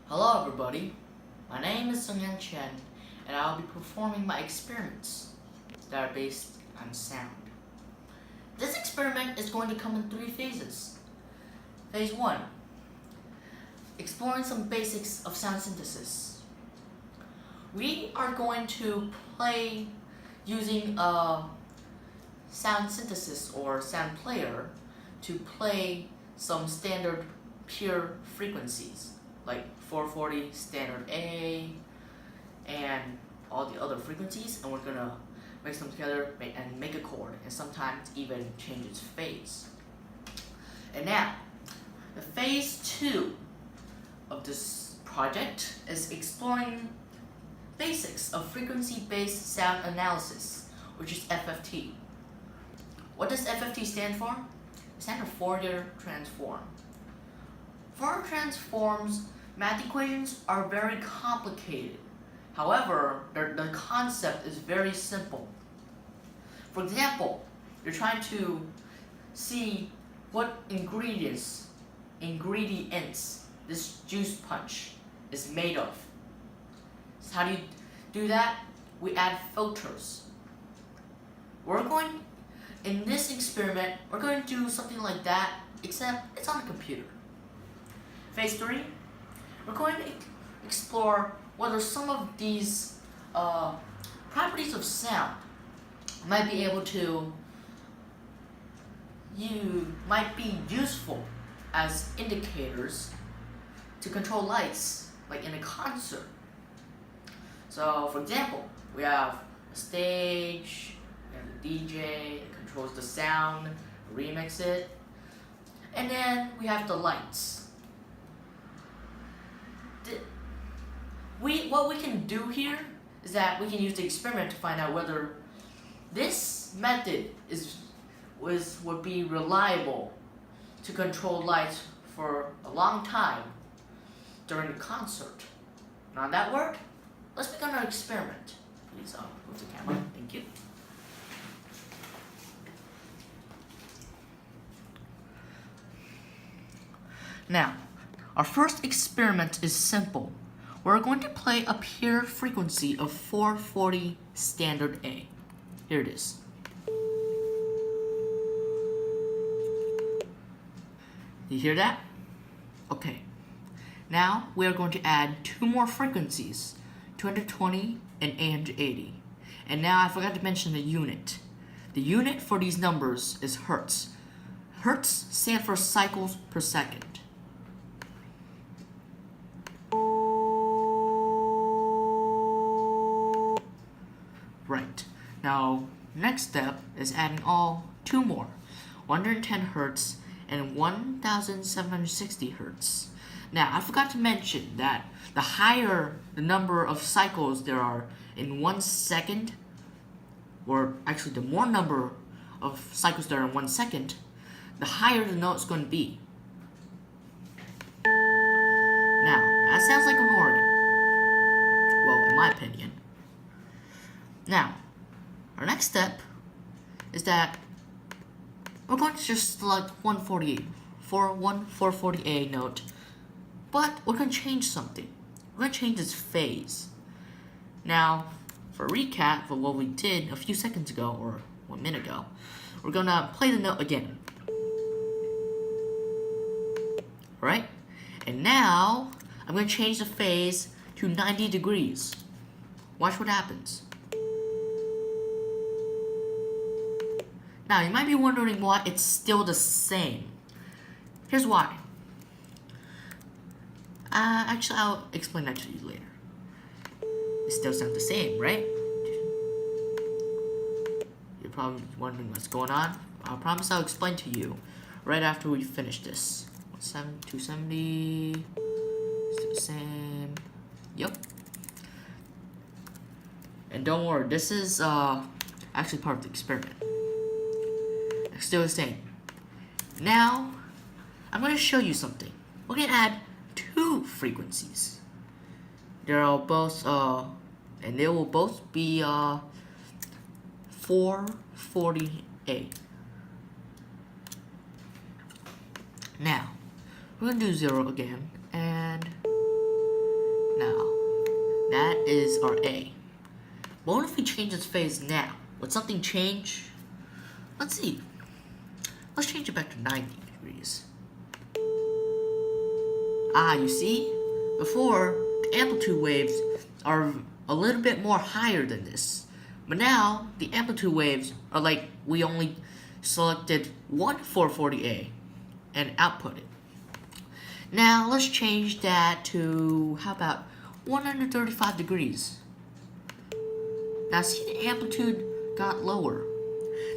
Hello everybody, my name is Chen, and I'll be performing my experiments that are based on sound. This experiment is going to come in 3 phases. Phase 1, exploring some basics of sound synthesis. We are going to play using a sound synthesis or sound player to play some standard pure frequencies like 440 standard A and all the other frequencies, and we're gonna mix them together and make a chord, and sometimes even change its phase. And now, the phase 2 of this project is exploring basics of frequency-based sound analysis, which is FFT. What does FFT stand for? It stands for Fourier transform. Fourier transforms math equations are very complicated. However, the concept is very simple. For example, you're trying to see what ingredients this juice punch is made of. So how do you do that? We add filters. In this experiment, we're going to do something like that, except it's on a computer. Phase 3, we're going to explore whether some of these properties of sound might be useful as indicators to control lights, like in a concert. So, for example, we have a stage, we have the DJ that controls the sound, remix it, and then we have the lights. What we can do here is that we can use the experiment to find out whether this method would be reliable to control lights for a long time during the concert. Now that work? Let's begin our experiment. Please move the camera. Thank you. Now, our first experiment is simple. We're going to play a pure frequency of 440 standard A. Here it is. You hear that? Okay. Now we are going to add 2 more frequencies, 220 and 880. And now I forgot to mention the unit. The unit for these numbers is hertz. Hertz stands for cycles per second. Right. Now, next step is adding 2 more, 110 hertz and 1760 hertz. Now, I forgot to mention that the higher the number of cycles there are in 1 second, or actually the more number of cycles there are in 1 second, the higher the note is going to be. Now, that sounds like an organ. Well, in my opinion. Now, our next step is that we're going to just select 148 for 440A note, but we're going to change something. We're going to change its phase. Now, for a recap of what we did a few seconds ago, or 1 minute ago, we're going to play the note again. Alright? And now, I'm going to change the phase to 90 degrees. Watch what happens. Now, you might be wondering why it's still the same. Here's why. Actually, I'll explain that to you later. It still sounds the same, right? You're probably wondering what's going on. I promise I'll explain to you right after we finish this. 270, still the same. Yep. And don't worry, this is actually part of the experiment. Still the same. Now, I'm going to show you something. We're going to add 2 frequencies. They're both, and they will both be 440A. Now, we're going to do 0 again, and That is our A. But what if we change its phase now? Would something change? Let's see. Let's change it back to 90 degrees. You see? Before, the amplitude waves are a little bit more higher than this. But now, the amplitude waves are like we only selected one 440A and output it. Now, let's change that to, how about 135 degrees. Now, see the amplitude got lower.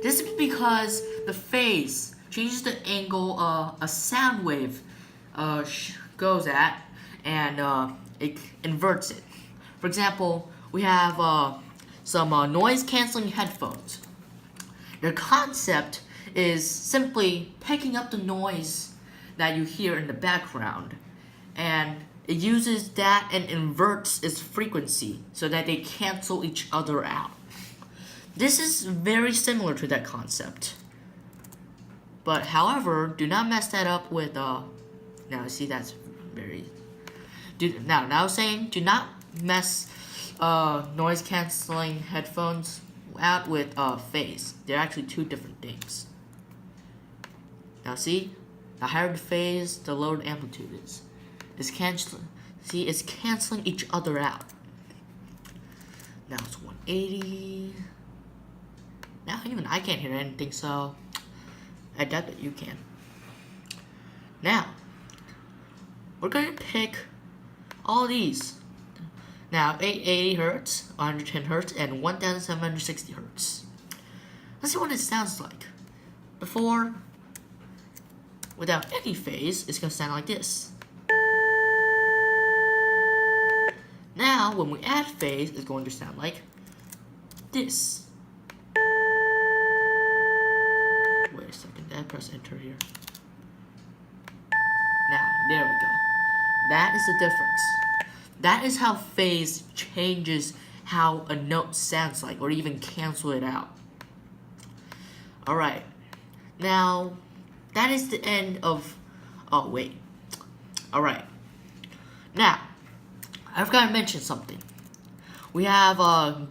This is because the phase changes the angle a sound wave goes at, and it inverts it. For example, we have some noise-canceling headphones. Their concept is simply picking up the noise that you hear in the background, and it uses that and inverts its frequency so that they cancel each other out. This is very similar to that concept. But however, do not mess that up with now see that's very now saying do not mess noise canceling headphones out with phase. They're actually two different things. Now see, the higher the phase, the lower the amplitude is. It's canceling. See, it's canceling each other out. Now it's 180. Now even I can't hear anything, so I doubt that you can. Now, we're going to pick all these. Now, 880 Hertz, 110 Hertz, and 1760 Hertz. Let's see what it sounds like. Before, without any phase, it's going to sound like this. Now, when we add phase, it's going to sound like this. Wait a second, did I press enter here? Now, there we go. That is the difference. That is how phase changes how a note sounds like, or even cancel it out. Alright. Now, that is the end of... Oh, wait. Alright. Now, I've got to mention something. We have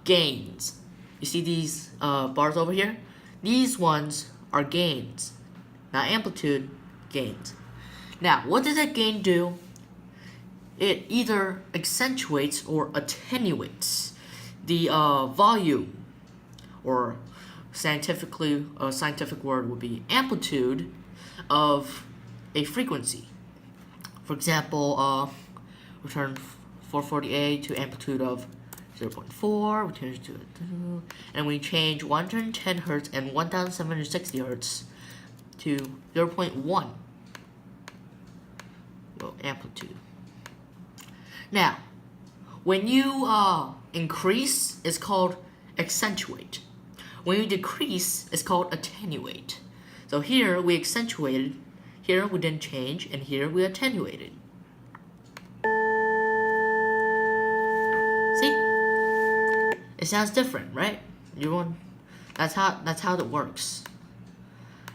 gains. You see these bars over here? These ones are gains. Not amplitude, gains. Now, what does that gain do? It either accentuates or attenuates the volume, or scientifically, a scientific word would be amplitude of a frequency. For example, we turn 440A to amplitude of 0.4, we change to 2, and we change 110 Hertz and 1760 Hertz to 0.1 amplitude. Now, when you increase, it's called accentuate. When you decrease, it's called attenuate. So here we accentuated, here we didn't change, and here we attenuated. See? It sounds different, right? That's how it works.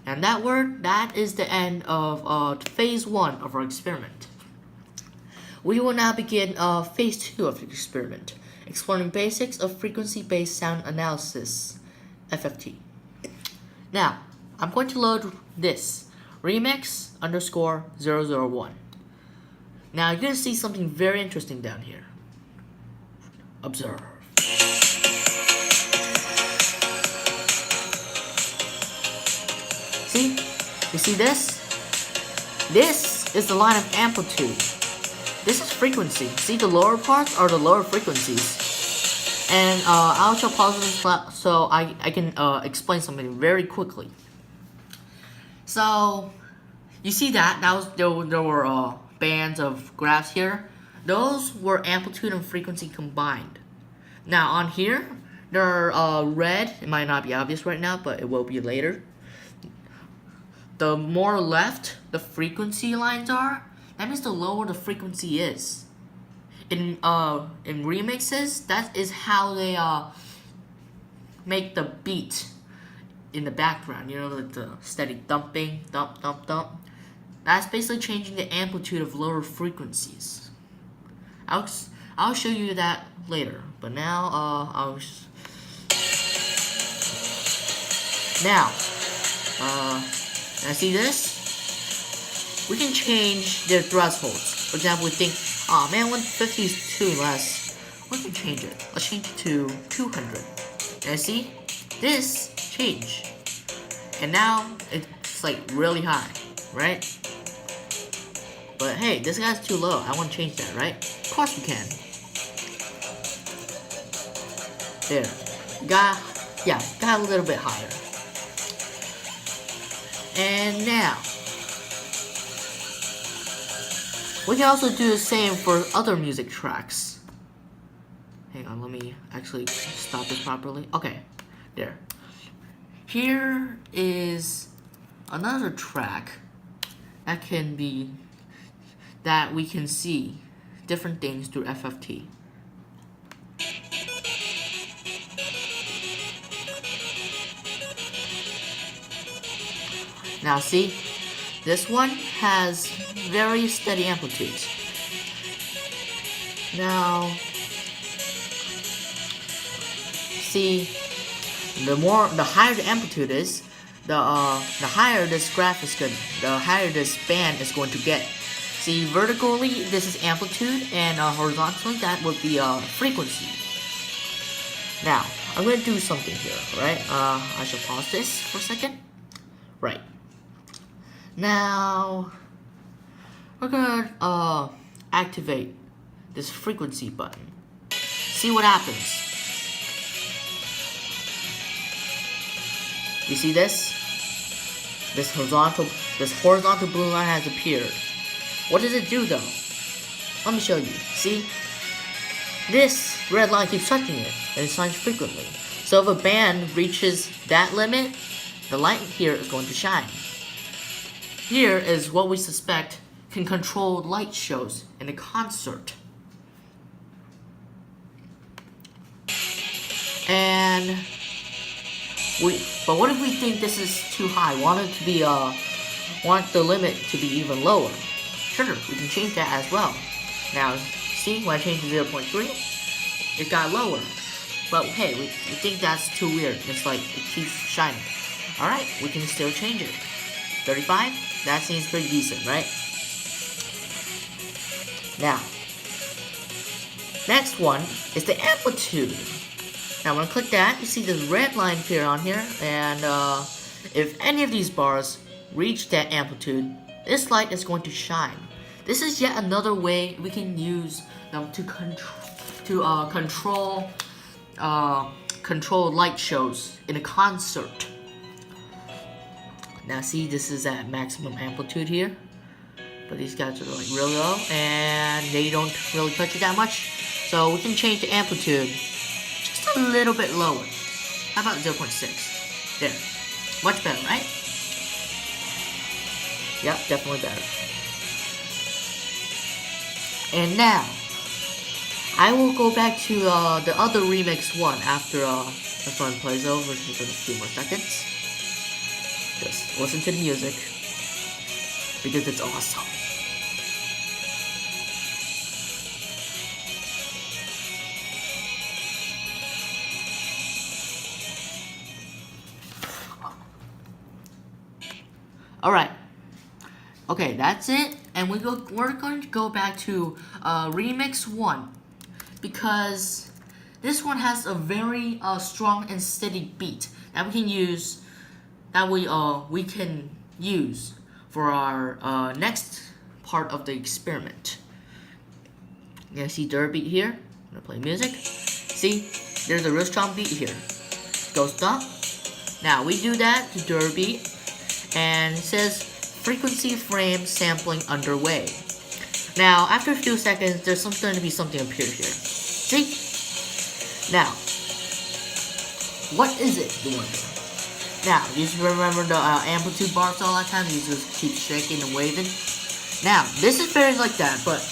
And that is the end of phase 1 of our experiment. We will now begin phase 2 of the experiment, exploring basics of frequency-based sound analysis, FFT. Now, I'm going to load this, remix_001. Now, you're going to see something very interesting down here. Observe. See? You see this? This is the line of amplitude. This is frequency. See, the lower parts are the lower frequencies. And I'll show pauses so I can explain something very quickly. So, you see that? There were bands of graphs here. Those were amplitude and frequency combined. Now, on here, they're red. It might not be obvious right now, but it will be later. The more left the frequency lines are, that means the lower the frequency is. In remixes, that is how they make the beat in the background. You know, the steady thumping, thump, thump, thump. That's basically changing the amplitude of lower frequencies. I'll I'll show you that later. But now, now see this? We can change their thresholds. For example, we think, oh man, 150 is too less. We can change it. Let's change it to 200. And see? This change. And now it's like really high, right? But hey, this guy's too low. I want to change that, right? Of course we can. There. Got a little bit higher. And now, we can also do the same for other music tracks. Hang on, let me actually stop this properly. Okay, there. Here is another track that we can see different things through FFT. Now see, this one has very steady amplitudes. Now, see, the higher the amplitude is, the higher this graph is good, the higher this band is going to get. See, vertically this is amplitude, and horizontally that would be frequency. Now, I'm going to do something here, right? I should pause this for a second. Right. Now, we're going to activate this frequency button. See what happens. You see this? This horizontal blue line has appeared. What does it do though? Let me show you. See? This red line keeps touching it, and it shines frequently. So if a band reaches that limit, the light here is going to shine. Here is what we suspect can control light shows in a concert. But what if we think this is too high? Want the limit to be even lower? Sure, we can change that as well. Now, see, when I change to 0.3, it got lower. But hey, we think that's too weird. It's like, it keeps shining. Alright, we can still change it. 35? That seems pretty decent, right? Now, next one is the amplitude. Now when I click that, you see this red line appear on here, and if any of these bars reach that amplitude, this light is going to shine. This is yet another way we can use them to control light shows in a concert. Now see, this is at maximum amplitude here, but these guys are like really low, and they don't really touch it that much. So we can change the amplitude just a little bit lower. How about 0.6? There. Much better, right? Yep, definitely better. And now, I will go back to the other remix one after the fun plays over just in a few more seconds. Just listen to the music, because it's awesome. Alright. Okay, that's it. And we're going to go back to remix 1, because this one has a very strong and steady beat that we can use. We can use for our next part of the experiment. You guys see their beat here? I'm gonna play music. See, there's a real strong beat here. Goes up. Now we do that to their beat, and it says frequency frame sampling underway. Now after a few seconds, there's going to be something appear here. See? Now, what is it doing here? Now, you should remember the amplitude bars all that time. You just keep shaking and waving. Now, this is very like that, but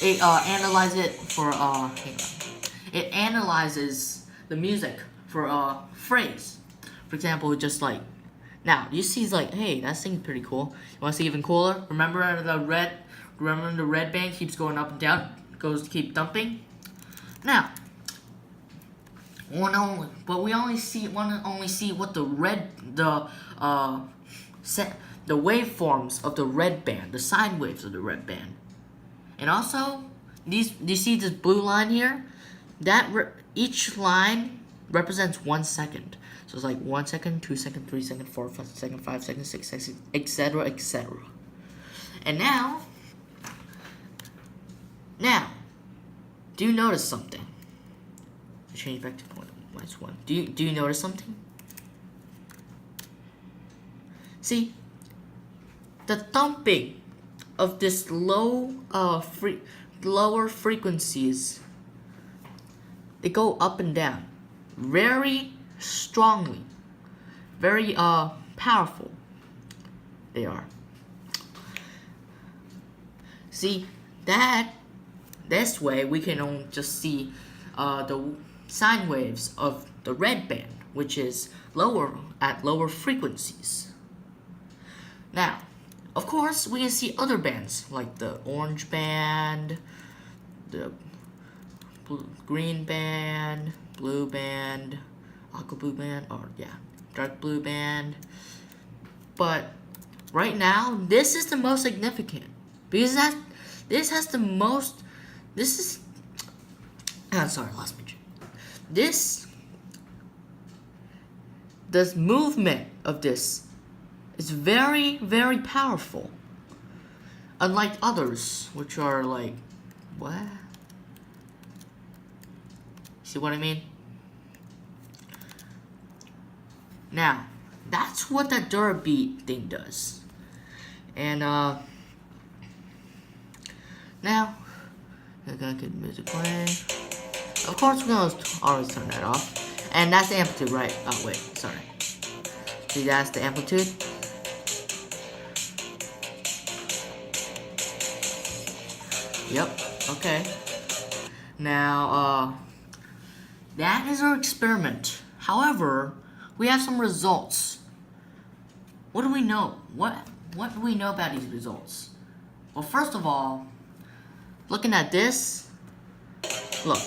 it analyzes it for it analyzes the music for a phrase. For example, just like now, you see, it's like, hey, that thing's pretty cool. You want to see even cooler? Remember the red band keeps going up and down. keep dumping. Now, but we only see what the waveforms of the red band, the sine waves of the red band, and also do you see this blue line here? Each line represents 1 second. So it's like 1 second, 2 seconds, 3 seconds, 4 seconds, 5 seconds, 6 seconds, etc., etc. And now, do you notice something? Change back to -1. Do you notice something? See, the thumping of this lower frequencies, they go up and down very strongly, very powerful. They are. See this way we can only just see the sine waves of the red band, which is at lower frequencies. Now, of course, we can see other bands like the orange band, the green band, blue band, aqua blue band, or dark blue band. But right now, this is the most significant because this has the most. This is. Sorry, I lost my train. The movement of this is very, very powerful. Unlike others, which are like, what? See what I mean? Now, that's what that Dura beat thing does. And now, we're gonna get music playing. Of course, we're gonna always turn that off. And that's the amplitude, right? Oh, wait, sorry. See, that's the amplitude. Yep, okay. Now, that is our experiment. However, we have some results. What do we know? What do we know about these results? Well, first of all, looking at this, look.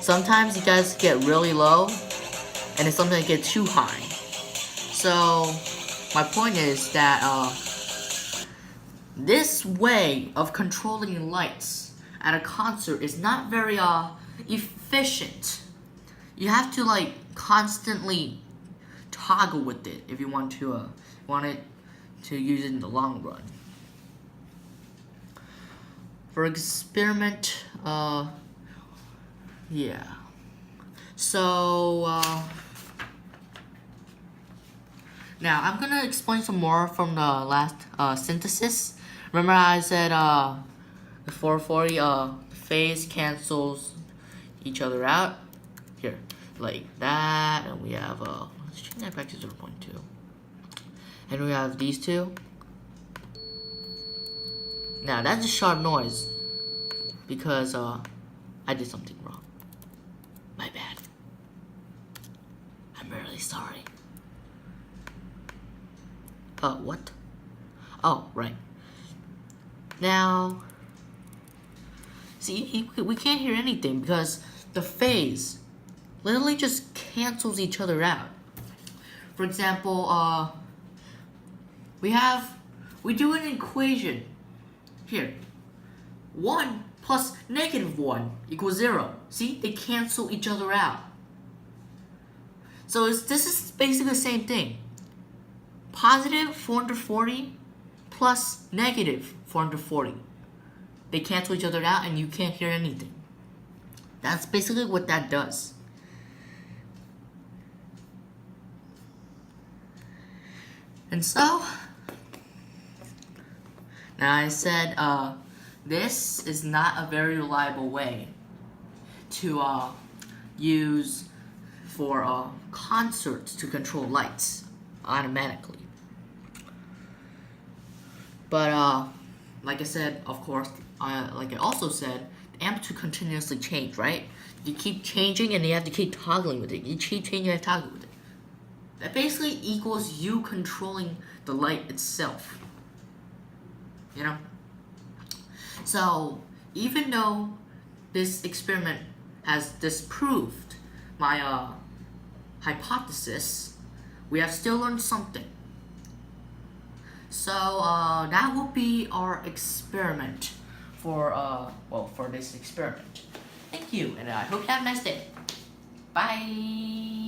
Sometimes you guys get really low, and then sometimes get too high. So, my point is that this way of controlling lights at a concert is not very efficient. You have to like constantly toggle with it if you want it to use it in the long run. For experiment, yeah. So now I'm gonna explain some more from the last synthesis. Remember I said the 440 phase cancels each other out here like that, and we have let's change that back to 0.2, and we have these two. Now that's a sharp noise because I did something wrong. My bad. I'm really sorry. What? Oh, right. Now, see, we can't hear anything because the phase literally just cancels each other out. For example, we do an equation here. 1 plus -1 equals 0. See, they cancel each other out. So this is basically the same thing. Positive 440 plus negative 440. They cancel each other out and you can't hear anything. That's basically what that does. And so, now I said this is not a very reliable way to use for concerts to control lights automatically. But like I said, of course, like I also said, the amplitude continuously change, right? You keep changing and you have to keep toggling with it. You keep changing and toggle with it. That basically equals you controlling the light itself. You know? So, even though this experiment has disproved my hypothesis, we have still learned something. So that will be our experiment for this experiment. Thank you, and I hope you have a nice day. Bye.